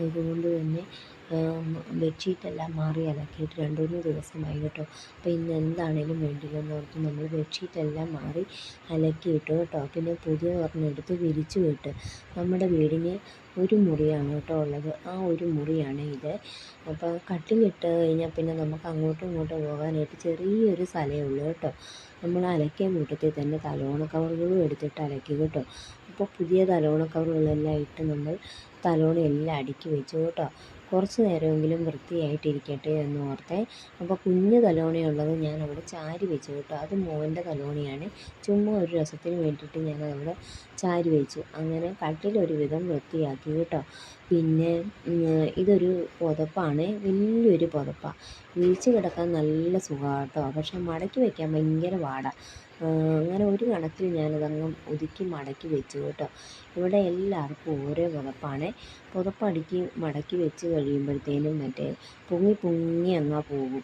ഇതുകൊണ്ട് തന്നെ ബെഡ്ഷീറ്റെല്ലാം മാറി അലക്കിയിട്ട് 2-3 ദിവസമായി കേട്ടോ. അപ്പോൾ ഇന്ന് എന്താണേലും വേണ്ടില്ലെന്ന് ഓർത്ത് നമ്മൾ ബെഡ്ഷീറ്റെല്ലാം മാറി അലക്കിയിട്ടു കേട്ടോ. പിന്നെ പുതിയ ഒരെണ്ണം എടുത്ത് വിരിച്ചു വിട്ട്. നമ്മുടെ വീടിന് ഒരു മുറിയാണ് കേട്ടോ ഉള്ളത്. ആ ഒരു മുറിയാണ് ഇത്. അപ്പോൾ കട്ടിലിട്ട് കഴിഞ്ഞാൽ പിന്നെ നമുക്ക് അങ്ങോട്ടും ഇങ്ങോട്ടും പോകാനായിട്ട് ചെറിയൊരു സ്ഥലമേ ഉള്ളൂ കേട്ടോ. നമ്മൾ അലക്കിയ കൂട്ടത്തിൽ തന്നെ തലോണ കവറുകളും എടുത്തിട്ട് അലക്കി കേട്ടോ. അപ്പോൾ പുതിയ തലോണ കവറുകളെല്ലാം ഇട്ട് നമ്മൾ തലോണയെല്ലാം അടുക്കി വെച്ചു കേട്ടോ. കുറച്ച് നേരമെങ്കിലും വൃത്തിയായിട്ടിരിക്കട്ടെ എന്ന് ഓർത്തേ. അപ്പോൾ കുഞ്ഞ് തലോണയുള്ളത് ഞാൻ അവിടെ ചാരി വെച്ചു കേട്ടോ. അത് മോൻ്റെ തലോണയാണ്. ചുമ്മാ ഒരു രസത്തിന് വേണ്ടിയിട്ട് ഞാനതവിടെ ചാരി വെച്ചു. അങ്ങനെ കട്ടിലൊരു വിധം വൃത്തിയാക്കി കേട്ടോ. പിന്നെ ഇതൊരു പുതപ്പാണ്, വലിയൊരു പുതപ്പാണ്. വിരിച്ച് കിടക്കാൻ നല്ല സുഖമാണ് കേട്ടോ. പക്ഷെ മടക്കി വയ്ക്കാൻ ഭയങ്കര പാടാണ്. അങ്ങനെ ഒരു കണക്കിൽ ഞാനതങ്ങ് ഒതുക്കി മടക്കി വെച്ചു കേട്ടോ. ഇവിടെ എല്ലാവർക്കും ഓരോ പുതപ്പാണ്. പുതപ്പടുക്കി മടക്കി വെച്ച് കഴിയുമ്പോഴത്തേനും പൊങ്ങി പൊങ്ങി അങ്ങ് പോകും.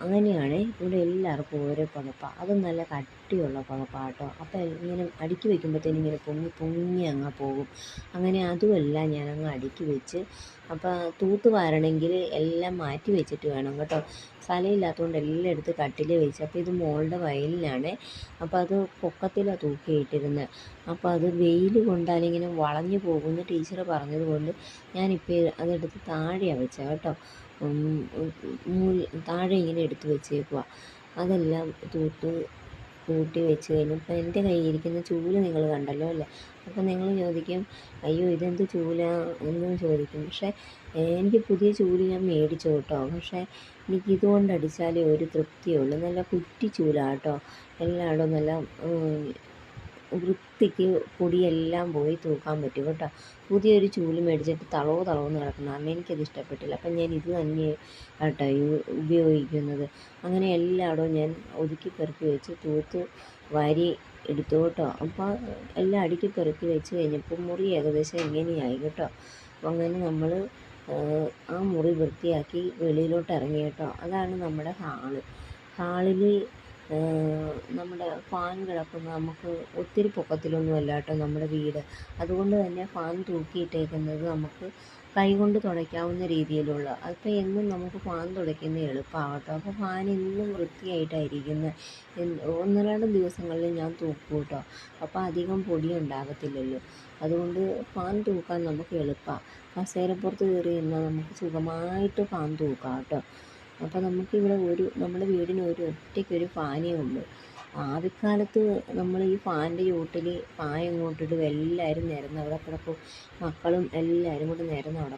അങ്ങനെയാണ് ഇവിടെ എല്ലാവർക്കും ഓരോ പുതപ്പാണ്. അതും നല്ല കട്ടിയുള്ള പുതപ്പാണ് കേട്ടോ. അപ്പോൾ ഇങ്ങനെ അടുക്കി വയ്ക്കുമ്പോഴത്തേനും ഇങ്ങനെ പൊങ്ങി പൊങ്ങി അങ്ങ് പോകും. അങ്ങനെ അതുമെല്ലാം ഞാനങ്ങ് അടുക്കി വെച്ച്. അപ്പോൾ തൂത്ത് വാരണമെങ്കിൽ എല്ലാം മാറ്റി വെച്ചിട്ട് വേണം കേട്ടോ. സ്ഥലമില്ലാത്തതുകൊണ്ട് എല്ലാം എടുത്ത് കട്ടിൽ വെച്ച്. അപ്പോൾ ഇത് മോളുടെ വയലിലാണ്. അപ്പോൾ അത് പൊക്കത്തിലാണ് തൂക്കിയിട്ടിരുന്നത്. അപ്പോൾ അത് വെയിൽ കൊണ്ടാലിങ്ങനെ വളഞ്ഞു പോകുമെന്ന് ടീച്ചർ പറഞ്ഞതുകൊണ്ട് ഞാനിപ്പോൾ അതെടുത്ത് താഴെയാണ് വെച്ചത് കേട്ടോ. താഴെ ഇങ്ങനെ എടുത്ത് വെച്ചേക്കുക. അതെല്ലാം തൂത്ത് കൂട്ടി വെച്ച് കഴിഞ്ഞപ്പോൾ എൻ്റെ കയ്യിലിരിക്കുന്ന ചൂല് നിങ്ങൾ കണ്ടല്ലോ അല്ലേ. അപ്പോൾ നിങ്ങൾ ചോദിക്കും, അയ്യോ ഇതെന്ത് ചൂലാ എന്നും ചോദിക്കും. പക്ഷേ എനിക്ക് പുതിയ ചൂല് ഞാൻ മേടിച്ചു കേട്ടോ. പക്ഷേ എനിക്കിതുകൊണ്ട് അടിച്ചാലേ ഒരു തൃപ്തിയുള്ളൂ. നല്ല കുറ്റി ചൂലാണ് കേട്ടോ. എല്ലായിടവും നല്ല വൃത്തിക്ക് പൊടിയെല്ലാം പോയി തൂക്കാൻ പറ്റും കേട്ടോ. പുതിയൊരു ചൂല് മേടിച്ചിട്ട് തളവെന്ന് കിടക്കണം. കാരണം എനിക്കത് ഇഷ്ടപ്പെട്ടില്ല. അപ്പം ഞാൻ ഇത് തന്നെ കേട്ടോ ഉപയോഗിക്കുന്നത്. അങ്ങനെ എല്ലായിടവും ഞാൻ ഒതുക്കി പെറുക്കി വെച്ച് തൂത്ത് വാരി എടുത്തു കേട്ടോ. അപ്പോൾ എല്ലാം അടുക്കി പെറുക്കി വെച്ച് കഴിഞ്ഞപ്പോൾ മുറി ഏകദേശം ഇങ്ങനെയായി കേട്ടോ. അപ്പോൾ അങ്ങനെ നമ്മൾ ആ മുറി വൃത്തിയാക്കി വെളിയിലോട്ട് ഇറങ്ങി കേട്ടോ. അതാണ് നമ്മുടെ ഹാളിൽ നമ്മുടെ ഫാൻ കിടക്കുന്ന, നമുക്ക് ഒത്തിരി പൊക്കത്തിലൊന്നുമല്ല കേട്ടോ നമ്മുടെ വീട്. അതുകൊണ്ട് തന്നെ ഫാൻ തൂക്കിയിട്ടേക്കുന്നത് നമുക്ക് കൈകൊണ്ട് തുടയ്ക്കാവുന്ന രീതിയിലുള്ള. അപ്പോൾ എന്നും നമുക്ക് ഫാൻ തുടയ്ക്കുന്നത് എളുപ്പമാണ് കേട്ടോ. അപ്പോൾ ഫാൻ എന്നും വൃത്തിയായിട്ടായിരിക്കുന്നത്. 1-2 ദിവസങ്ങളിൽ ഞാൻ തൂക്കും കേട്ടോ. അപ്പോൾ അധികം പൊടി ഉണ്ടാകത്തില്ലല്ലോ. അതുകൊണ്ട് ഫാൻ തൂക്കാൻ നമുക്ക് എളുപ്പമാണ്. കസേരപ്പുറത്ത് കയറി നിന്നാൽ നമുക്ക് സുഖമായിട്ട് ഫാൻ തൂക്കാം കേട്ടോ. അപ്പോൾ നമുക്കിവിടെ നമ്മുടെ വീടിന് ഒറ്റയ്ക്കൊരു ഫാനേ ഉള്ളൂ. ആദ്യകാലത്ത് നമ്മൾ ഈ ഫാനിൻ്റെ ചോട്ടിൽ പായ അങ്ങോട്ടിട്ട് എല്ലാവരും നിരന്ന് അവിടെ കിടക്കും. മക്കളും എല്ലാവരും കൂടെ നിരന്ന് അവിടെ